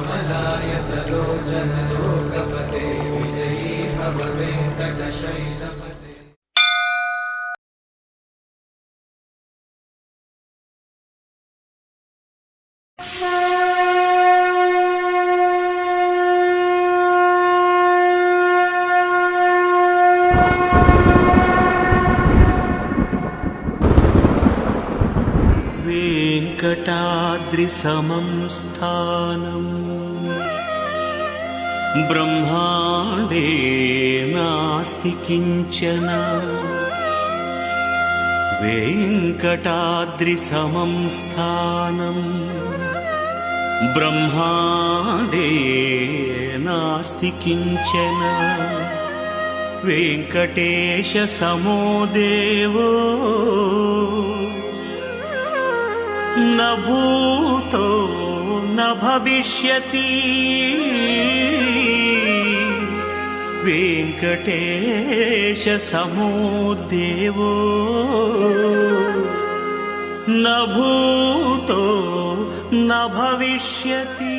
कमलायतलोचन लोकपते विजयी भव वेङ्कटशैलपते। वेङ्कटाद्रिसमं स्थानम् ब्रह्माण्डे नास्ति किञ्चन। वेङ्कटाद्रिसमं स्थानम् ब्रह्माण्डे नास्ति किञ्चन। वेङ्कटेश समो देवो न भूतो न भविष्यति। वेङ्कटेश समो देवो न भूतो न भविष्यति।